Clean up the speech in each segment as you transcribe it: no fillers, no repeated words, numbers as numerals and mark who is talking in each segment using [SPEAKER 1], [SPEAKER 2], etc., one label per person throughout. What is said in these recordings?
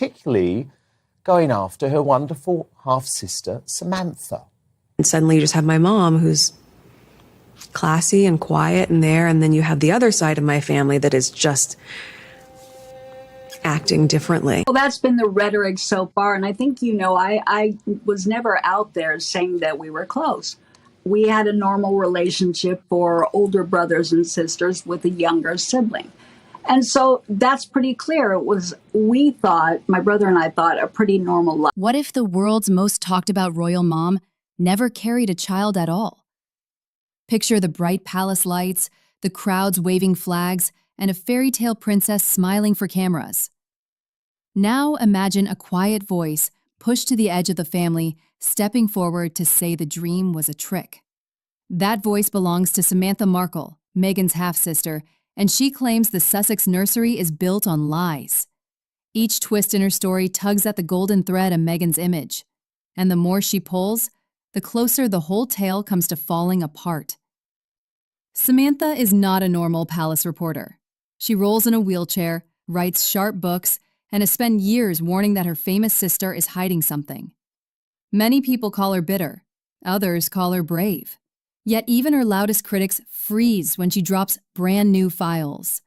[SPEAKER 1] particularly going after her wonderful half-sister, Samantha.
[SPEAKER 2] And suddenly you just have my mom, who's classy and quiet and there, and then you have the other side of my family that is just acting differently.
[SPEAKER 3] Well, that's been the rhetoric so far, and I think, I was never out there saying that we were close. We had a normal relationship for older brothers and sisters with a younger sibling. And so that's pretty clear. It was, we thought, my brother and I thought, a pretty normal life.
[SPEAKER 4] What if the world's most talked about royal mom never carried a child at all? Picture the bright palace lights, the crowds waving flags, and a fairy tale princess smiling for cameras. Now imagine a quiet voice pushed to the edge of the family, stepping forward to say the dream was a trick. That voice belongs to Samantha Markle, Meghan's half-sister, and she claims the Sussex nursery is built on lies. Each twist in her story tugs at the golden thread of Meghan's image, and the more she pulls, the closer the whole tale comes to falling apart. Samantha is not a normal palace reporter. She rolls in a wheelchair, writes sharp books, and has spent years warning that her famous sister is hiding something. Many people call her bitter, others call her brave. Yet even her loudest critics freeze when she drops brand new files.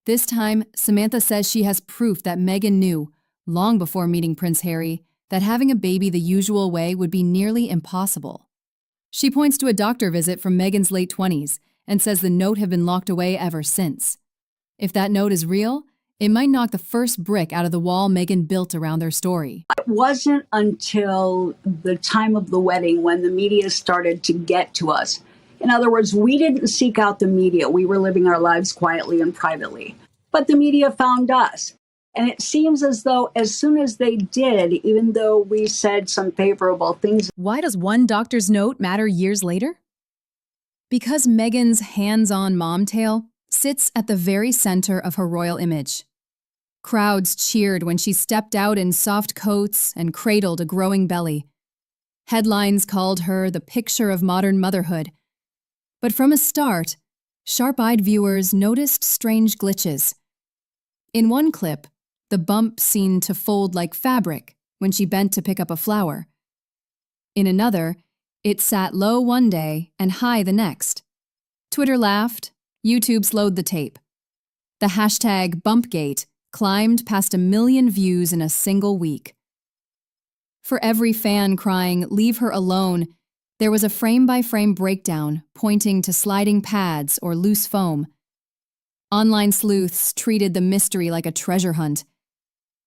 [SPEAKER 4] This time, Samantha says she has proof that Meghan knew, long before meeting Prince Harry, that having a baby the usual way would be nearly impossible. She points to a doctor visit from Meghan's late 20s and says the note had been locked away ever since. If that note is real, it might knock the first brick out of the wall Meghan built around their story.
[SPEAKER 3] It wasn't until the time of the wedding when the media started to get to us. In other words, we didn't seek out the media. We were living our lives quietly and privately. But the media found us. And it seems as though as soon as they did, even though we said some favorable things.
[SPEAKER 4] Why does one doctor's note matter years later? Because Meghan's hands-on mom tale sits at the very center of her royal image. Crowds cheered when she stepped out in soft coats and cradled a growing belly. Headlines called her the picture of modern motherhood. But from a start, sharp-eyed viewers noticed strange glitches. In one clip, the bump seemed to fold like fabric when she bent to pick up a flower. In another, it sat low one day and high the next. Twitter laughed, YouTube slowed the tape. The hashtag Bumpgate climbed past 1 million views in a single week. For every fan crying, "Leave her alone," there was a frame-by-frame breakdown pointing to sliding pads or loose foam. Online sleuths treated the mystery like a treasure hunt.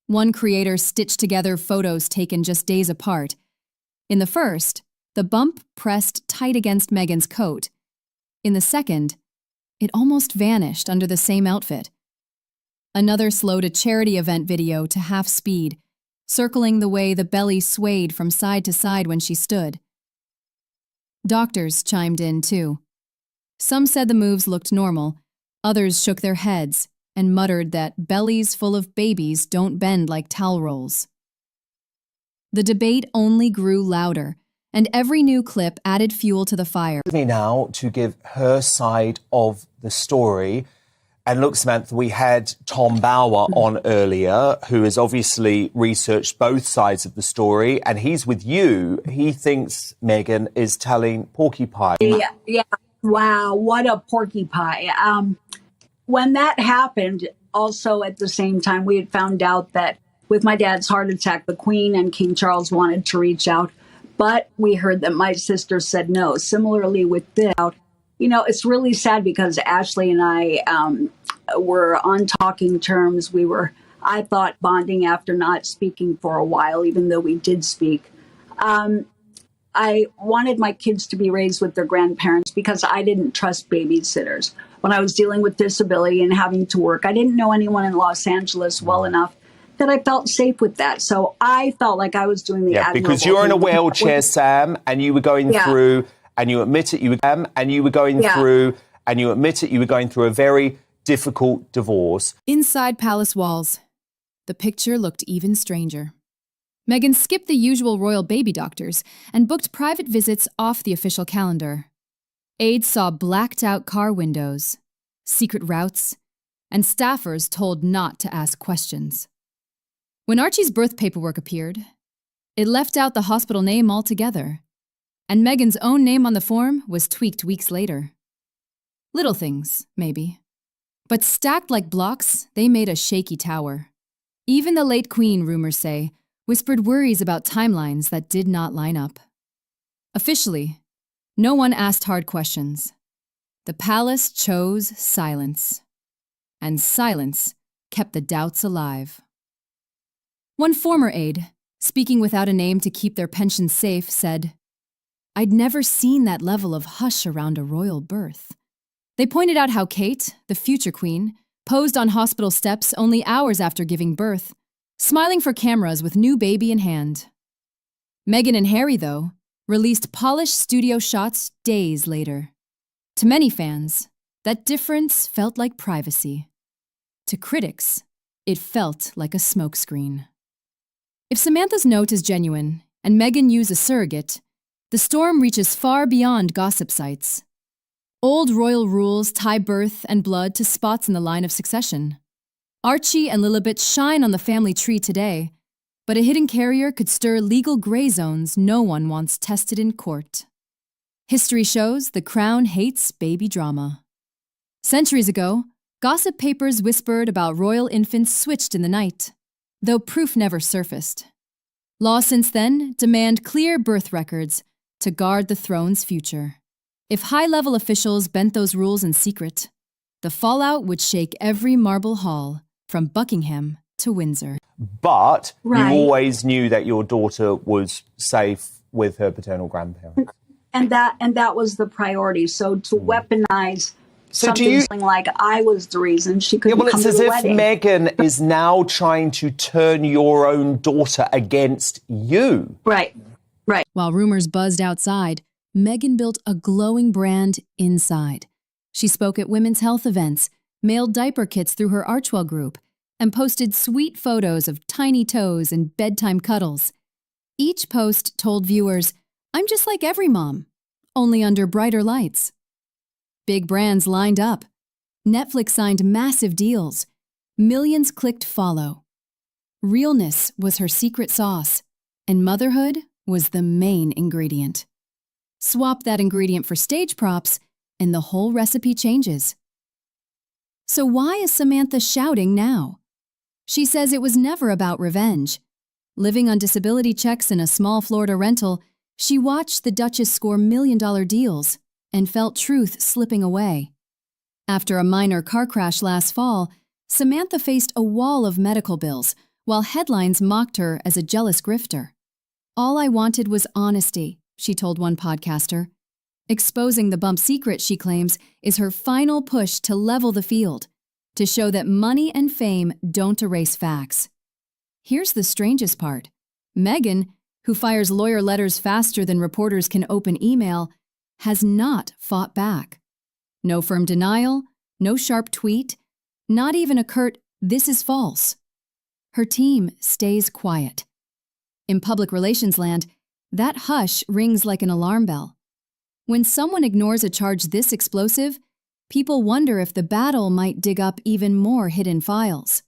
[SPEAKER 4] One creator stitched together photos taken just days apart. In the first, the bump pressed tight against Meghan's coat. In the second, it almost vanished under the same outfit. Another slowed a charity event video to half speed, circling the way the belly swayed from side to side when she stood. Doctors chimed in, too. Some said the moves looked normal, others shook their heads and muttered that bellies full of babies don't bend like towel rolls. The debate only grew louder, and every new clip added fuel to the fire.
[SPEAKER 1] Me now to give her side of the story. And look, Samantha, we had Tom Bauer on earlier, who has obviously researched both sides of the story, and he's with you. He thinks Meghan is telling porcupine.
[SPEAKER 3] Yeah. Wow, what a porcupine. When that happened, also at the same time, we had found out that with my dad's heart attack, the Queen and King Charles wanted to reach out, but we heard that my sister said no. Similarly with this, it's really sad because Ashley and I were on talking terms. We were, I thought, bonding after not speaking for a while, even though we did speak. I wanted my kids to be raised with their grandparents because I didn't trust babysitters. When I was dealing with disability and having to work, I didn't know anyone in Los Angeles well enough that I felt safe with that. So I felt like I was doing the admirable
[SPEAKER 1] because you're in a wheelchair, Sam, and you were going through, and you admit it, you were going through, and you admit it, you were going through a very difficult divorce.
[SPEAKER 4] Inside palace walls, the picture looked even stranger. Meghan skipped the usual royal baby doctors and booked private visits off the official calendar. Aides saw blacked-out car windows, secret routes, and staffers told not to ask questions. When Archie's birth paperwork appeared, it left out the hospital name altogether, and Meghan's own name on the form was tweaked weeks later. Little things, maybe. But stacked like blocks, they made a shaky tower. Even the late Queen, rumors say, whispered worries about timelines that did not line up. Officially, no one asked hard questions. The palace chose silence. And silence kept the doubts alive. One former aide, speaking without a name to keep their pensions safe, said, "I'd never seen that level of hush around a royal birth." They pointed out how Kate, the future queen, posed on hospital steps only hours after giving birth, smiling for cameras with new baby in hand. Meghan and Harry, though, released polished studio shots days later. To many fans, that difference felt like privacy. To critics, it felt like a smokescreen. If Samantha's note is genuine and Meghan used a surrogate, the storm reaches far beyond gossip sites. Old royal rules tie birth and blood to spots in the line of succession. Archie and Lilibet shine on the family tree today, but a hidden carrier could stir legal gray zones no one wants tested in court. History shows the crown hates baby drama. Centuries ago, gossip papers whispered about royal infants switched in the night, though proof never surfaced. Laws since then demand clear birth records to guard the throne's future. If high-level officials bent those rules in secret, the fallout would shake every marble hall, from Buckingham to Windsor.
[SPEAKER 1] But
[SPEAKER 3] Right.
[SPEAKER 1] you always knew that your daughter was safe with her paternal grandparents.
[SPEAKER 3] And that was the priority. So to weaponize
[SPEAKER 1] So do
[SPEAKER 3] something
[SPEAKER 1] you-
[SPEAKER 3] like I was the reason she
[SPEAKER 1] Yeah,
[SPEAKER 3] couldn't
[SPEAKER 1] well,
[SPEAKER 3] come
[SPEAKER 1] it's
[SPEAKER 3] to
[SPEAKER 1] as
[SPEAKER 3] the
[SPEAKER 1] if
[SPEAKER 3] wedding.
[SPEAKER 1] Meghan is now trying to turn your own daughter against you.
[SPEAKER 3] Right.
[SPEAKER 4] While rumors buzzed outside, Meghan built a glowing brand inside. She spoke at women's health events, mailed diaper kits through her Archwell group, and posted sweet photos of tiny toes and bedtime cuddles. Each post told viewers, "I'm just like every mom, only under brighter lights." Big brands lined up. Netflix signed massive deals. Millions clicked follow. Realness was her secret sauce, and motherhood was the main ingredient. Swap that ingredient for stage props, and the whole recipe changes. So why is Samantha shouting now? She says it was never about revenge. Living on disability checks in a small Florida rental, she watched the Duchess score million-dollar deals and felt truth slipping away. After a minor car crash last fall, Samantha faced a wall of medical bills, while headlines mocked her as a jealous grifter. "All I wanted was honesty," she told one podcaster. Exposing the bump secret, she claims, is her final push to level the field, to show that money and fame don't erase facts. Here's the strangest part. Meghan, who fires lawyer letters faster than reporters can open email, has not fought back. No firm denial, no sharp tweet, not even a curt, "This is false." Her team stays quiet. In public relations land, that hush rings like an alarm bell. When someone ignores a charge this explosive, people wonder if the battle might dig up even more hidden files.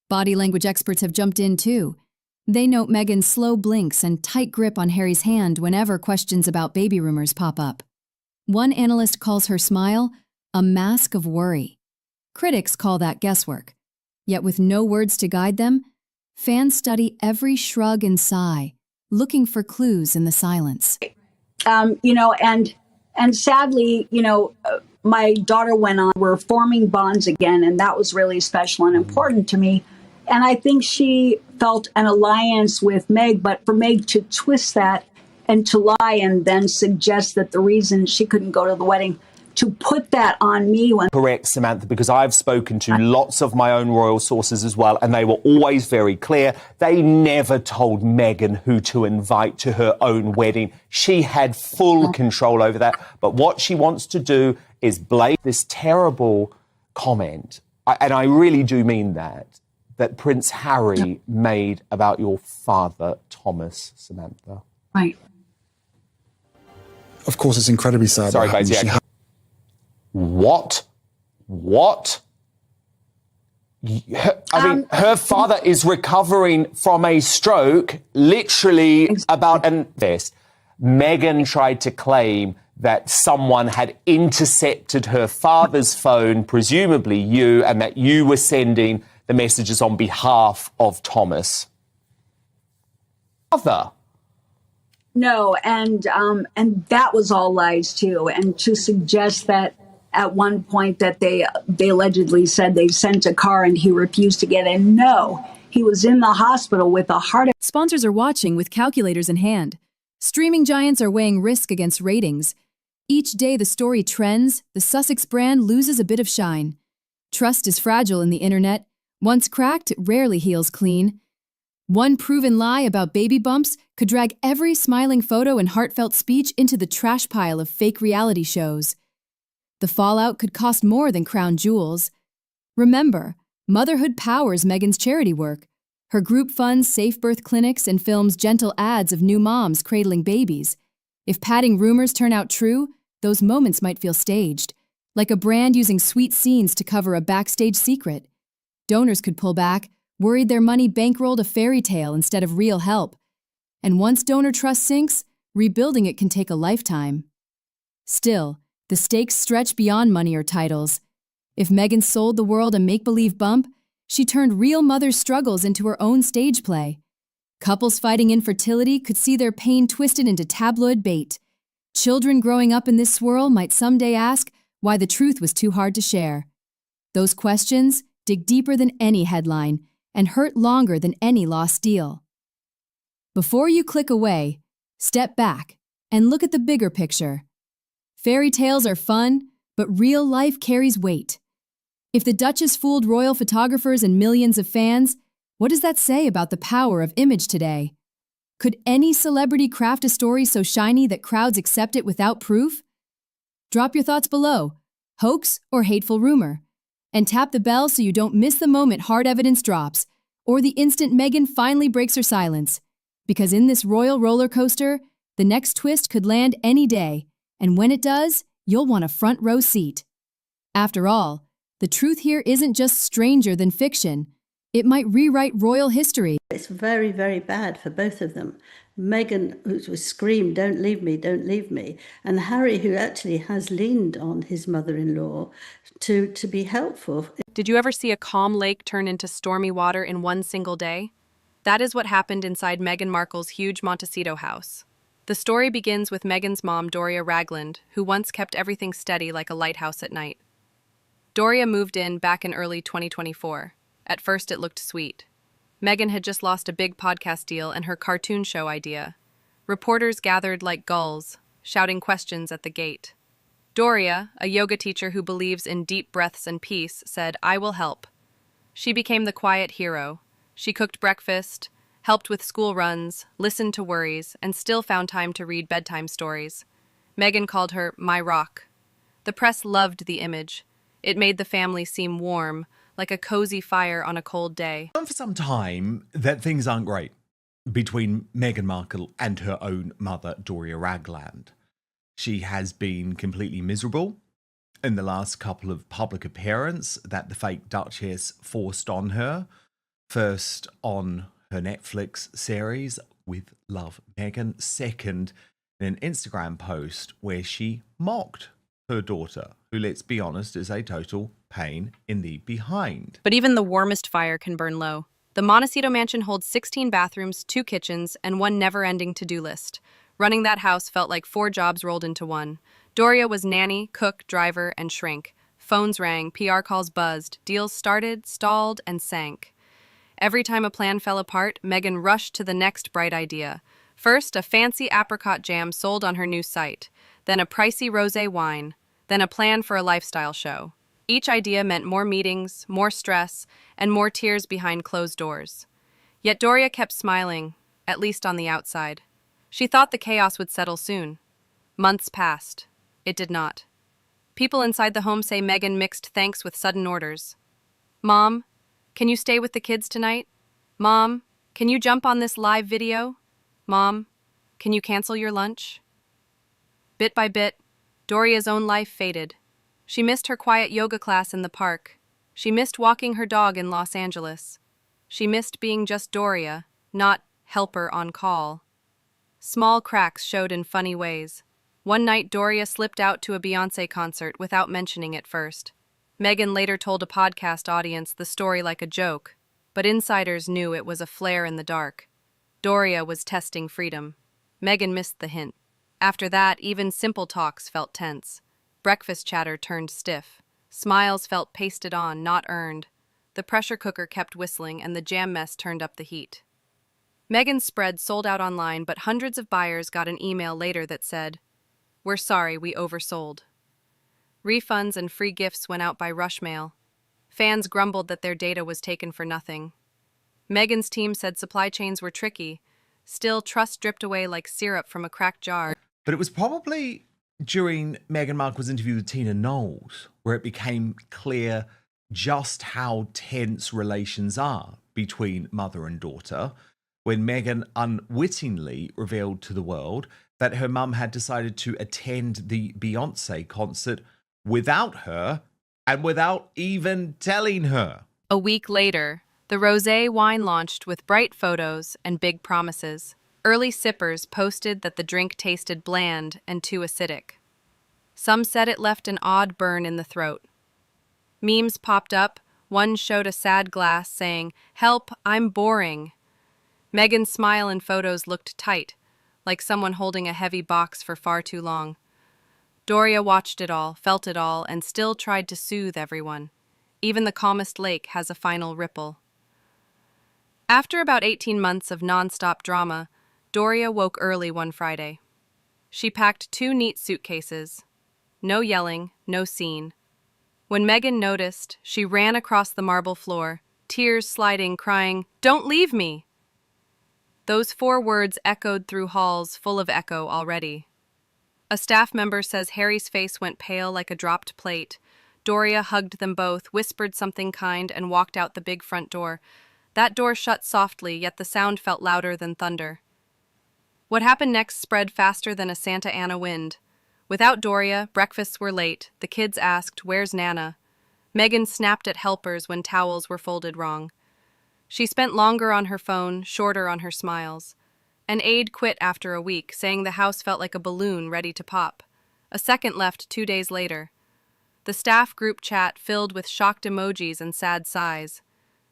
[SPEAKER 4] Body language experts have jumped in too. They note Meghan's slow blinks and tight grip on Harry's hand whenever questions about baby rumors pop up. One analyst calls her smile a mask of worry. Critics call that guesswork. Yet with no words to guide them, fans study every shrug and sigh, looking for clues in the silence.
[SPEAKER 3] And sadly, my daughter went on. We're forming bonds again, and that was really special and important to me. And I think she felt an alliance with Meg, but for Meg to twist that and to lie and then suggest that the reason she couldn't go to the wedding, to put that on me when...
[SPEAKER 1] Correct, Samantha, because I've spoken to lots of my own royal sources as well, and they were always very clear. They never told Meghan who to invite to her own wedding. She had full control over that. But what she wants to do is blame this terrible comment, and I really do mean that Prince Harry made about your father, Thomas, Samantha.
[SPEAKER 3] Right.
[SPEAKER 5] Of course, it's incredibly sad.
[SPEAKER 1] Sorry,
[SPEAKER 5] what
[SPEAKER 1] guys.
[SPEAKER 5] happened.
[SPEAKER 1] Yeah. What? Her father is recovering from a stroke, literally about this. Meghan tried to claim that someone had intercepted her father's phone, presumably you, and that you were sending the messages on behalf of Thomas. Father.
[SPEAKER 3] No, and that was all lies too. And to suggest that at one point that they allegedly said they sent a car and he refused to get in. No, he was in the hospital with a heart.
[SPEAKER 4] Sponsors are watching with calculators in hand. Streaming giants are weighing risk against ratings. Each day the story trends, the Sussex brand loses a bit of shine. Trust is fragile in the internet. Once cracked, it rarely heals clean. One proven lie about baby bumps could drag every smiling photo and heartfelt speech into the trash pile of fake reality shows. The fallout could cost more than crown jewels. Remember, motherhood powers Meghan's charity work. Her group funds safe birth clinics and films gentle ads of new moms cradling babies. If padding rumors turn out true, those moments might feel staged, like a brand using sweet scenes to cover a backstage secret. Donors could pull back, worried their money bankrolled a fairy tale instead of real help. And once donor trust sinks, rebuilding it can take a lifetime. Still, the stakes stretch beyond money or titles. If Meghan sold the world a make-believe bump, she turned real mother's struggles into her own stage play. Couples fighting infertility could see their pain twisted into tabloid bait. Children growing up in this swirl might someday ask why the truth was too hard to share. Those questions dig deeper than any headline and hurt longer than any lost deal. Before you click away, step back and look at the bigger picture. Fairy tales are fun, but real life carries weight. If the Duchess fooled royal photographers and millions of fans, what does that say about the power of image today? Could any celebrity craft a story so shiny that crowds accept it without proof? Drop your thoughts below, hoax or hateful rumor, and tap the bell so you don't miss the moment hard evidence drops, or the instant Meghan finally breaks her silence. Because in this royal roller coaster, the next twist could land any day, and when it does, you'll want a front row seat. After all, the truth here isn't just stranger than fiction. It might rewrite royal history.
[SPEAKER 5] It's very, very bad for both of them. Meghan, who was screamed, "Don't leave me, don't leave me," and Harry, who actually has leaned on his mother-in-law to be helpful.
[SPEAKER 6] Did you ever see a calm lake turn into stormy water in one single day? That is what happened inside Meghan Markle's huge Montecito house. The story begins with Meghan's mom, Doria Ragland, who once kept everything steady like a lighthouse at night. Doria moved in back in early 2024. At first, it looked sweet. Meghan had just lost a big podcast deal and her cartoon show idea. Reporters gathered like gulls, shouting questions at the gate. Doria, a yoga teacher who believes in deep breaths and peace, said, "I will help." She became the quiet hero. She cooked breakfast, helped with school runs, listened to worries, and still found time to read bedtime stories. Meghan called her my rock. The press loved the image. It made the family seem warm, like a cozy fire on a cold day.
[SPEAKER 7] For some time that things aren't great between Meghan Markle and her own mother, Doria Ragland. She has been completely miserable in the last couple of public appearances that the fake Duchess forced on her. First on her Netflix series with Love Meghan. Second, in an Instagram post where she mocked her daughter, who, let's be honest, is a total pain in the behind.
[SPEAKER 6] But even the warmest fire can burn low. The Montecito mansion holds 16 bathrooms, 2 kitchens, and one never-ending to-do list. Running that house felt like 4 jobs rolled into one. Doria was nanny, cook, driver, and shrink. Phones rang, PR calls buzzed, deals started, stalled, and sank. Every time a plan fell apart, Meghan rushed to the next bright idea. First, a fancy apricot jam sold on her new site. Then a pricey rosé wine. Then a plan for a lifestyle show. Each idea meant more meetings, more stress, and more tears behind closed doors. Yet Doria kept smiling, at least on the outside. She thought the chaos would settle soon. Months passed. It did not. People inside the home say Meghan mixed thanks with sudden orders. "Mom, can you stay with the kids tonight? Mom, can you jump on this live video? Mom, can you cancel your lunch?" Bit by bit, Doria's own life faded. She missed her quiet yoga class in the park, She missed walking her dog in Los Angeles. She missed being just Doria, not helper on call. Small cracks showed in funny ways. One night, Doria slipped out to a Beyoncé concert without mentioning it first. Meghan later told a podcast audience the story like a joke, but insiders knew it was a flare in the dark. Doria was testing freedom. Meghan missed the hint. After that, even simple talks felt tense. Breakfast chatter turned stiff. Smiles felt pasted on, not earned. The pressure cooker kept whistling, and the jam mess turned up the heat. Meghan's spread sold out online, but hundreds of buyers got an email later that said, "We're sorry, we oversold." Refunds and free gifts went out by rush mail. Fans grumbled that their data was taken for nothing. Meghan's team said supply chains were tricky. Still, trust dripped away like syrup from a cracked jar.
[SPEAKER 7] But it was probably during Meghan Markle's interview with Tina Knowles where it became clear just how tense relations are between mother and daughter, when Meghan unwittingly revealed to the world that her mum had decided to attend the Beyoncé concert without her and without even telling her.
[SPEAKER 6] A week later, the rosé wine launched with bright photos and big promises. Early sippers posted that the drink tasted bland and too acidic. Some said it left an odd burn in the throat. Memes popped up. One showed a sad glass saying, "Help, I'm boring." Meghan's smile in photos looked tight, like someone holding a heavy box for far too long. Doria watched it all, felt it all, and still tried to soothe everyone. Even the calmest lake has a final ripple. After about 18 months of non-stop drama, Doria woke early one Friday. She packed 2 neat suitcases. No yelling, no scene. When Meghan noticed, she ran across the marble floor, tears sliding, crying, "Don't leave me!" Those 4 words echoed through halls full of echo already. A staff member says Harry's face went pale like a dropped plate. Doria hugged them both, whispered something kind, and walked out the big front door. That door shut softly, yet the sound felt louder than thunder. What happened next spread faster than a Santa Ana wind. Without Doria, breakfasts were late. The kids asked, "Where's Nana?" Meghan snapped at helpers when towels were folded wrong. She spent longer on her phone, shorter on her smiles. An aide quit after a week, saying the house felt like a balloon ready to pop. A second left 2 days later. The staff group chat filled with shocked emojis and sad sighs.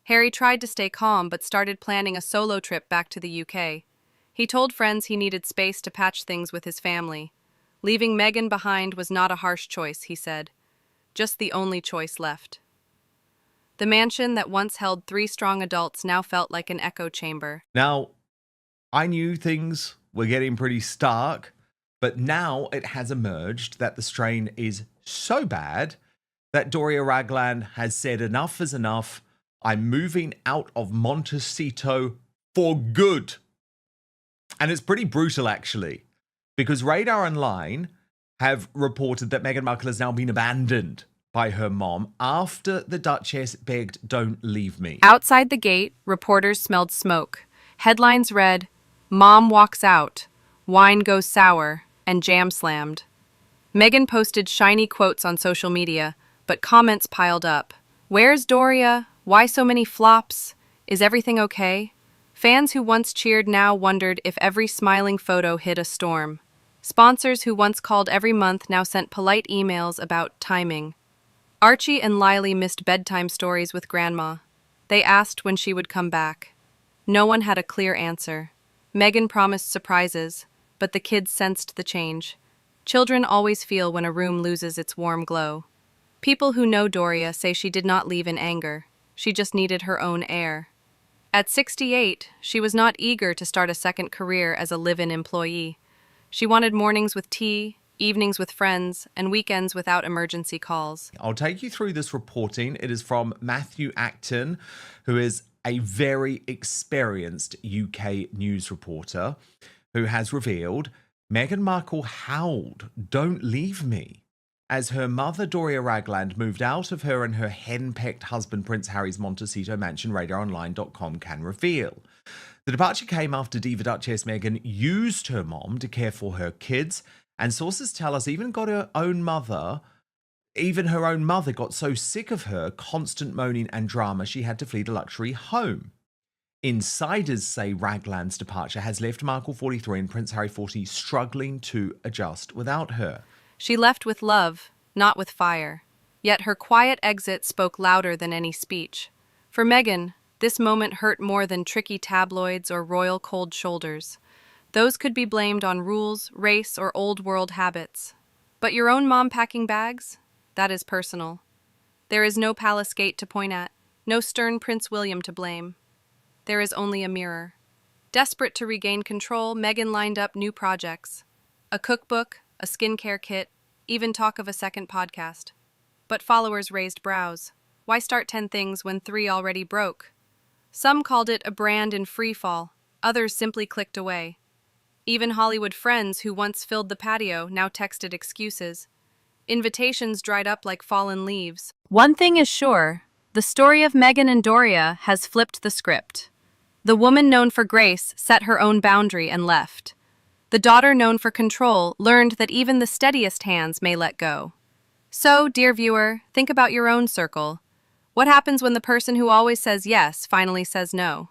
[SPEAKER 6] Harry tried to stay calm but started planning a solo trip back to the UK. He told friends he needed space to patch things with his family. Leaving Meghan behind was not a harsh choice, he said. Just the only choice left. The mansion that once held 3 strong adults now felt like an echo chamber.
[SPEAKER 7] Now, I knew things were getting pretty stark, but now it has emerged that the strain is so bad that Doria Ragland has said enough is enough. I'm moving out of Montecito for good. And it's pretty brutal, actually, because Radar Online have reported that Meghan Markle has now been abandoned by her mom after the Duchess begged, "Don't leave me."
[SPEAKER 6] Outside the gate, reporters smelled smoke. Headlines read, "Mom walks out, wine goes sour, and jam slammed." Meghan posted shiny quotes on social media, but comments piled up. "Where's Doria? Why so many flops? Is everything okay?" Fans who once cheered now wondered if every smiling photo hid a storm. Sponsors who once called every month now sent polite emails about timing. Archie and Lily missed bedtime stories with Grandma. They asked when she would come back. No one had a clear answer. Meghan promised surprises, but the kids sensed the change. Children always feel when a room loses its warm glow. People who know Doria say she did not leave in anger. She just needed her own air. At 68, she was not eager to start a second career as a live-in employee. She wanted mornings with tea, evenings with friends, and weekends without emergency calls.
[SPEAKER 7] I'll take you through this reporting. It is from Matthew Acton, who is a very experienced UK news reporter, who has revealed Meghan Markle howled, "Don't leave me," as her mother Doria Ragland moved out of her and her henpecked husband Prince Harry's Montecito mansion, RadarOnline.com can reveal. The departure came after Diva Duchess Meghan used her mom to care for her kids, and sources tell us even got her own mother Even her own mother got so sick of her constant moaning and drama, she had to flee the luxury home. Insiders say Ragland's departure has left Markle 43 and Prince Harry 40 struggling to adjust without her.
[SPEAKER 6] She left with love, not with fire. Yet her quiet exit spoke louder than any speech. For Meghan, this moment hurt more than tricky tabloids or royal cold shoulders. Those could be blamed on rules, race, or old-world habits. But your own mom packing bags? That is personal. There is no palace gate to point at, no stern Prince William to blame. There is only a mirror. Desperate to regain control, Meghan lined up new projects. A cookbook, a skincare kit, even talk of a second podcast. But followers raised brows. Why start 10 things when 3 already broke? Some called it a brand in free fall. Others simply clicked away. Even Hollywood friends who once filled the patio now texted excuses. Invitations dried up like fallen leaves. One thing is sure, the story of Meghan and Doria has flipped the script. The woman known for grace set her own boundary and left. The daughter known for control learned that even the steadiest hands may let go. So, dear viewer, think about your own circle. What happens when the person who always says yes finally says no?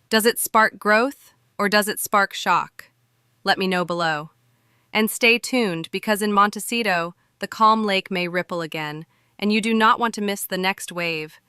[SPEAKER 6] Does it spark growth, or does it spark shock? Let me know below. And stay tuned, because in Montecito, the calm lake may ripple again, and you do not want to miss the next wave.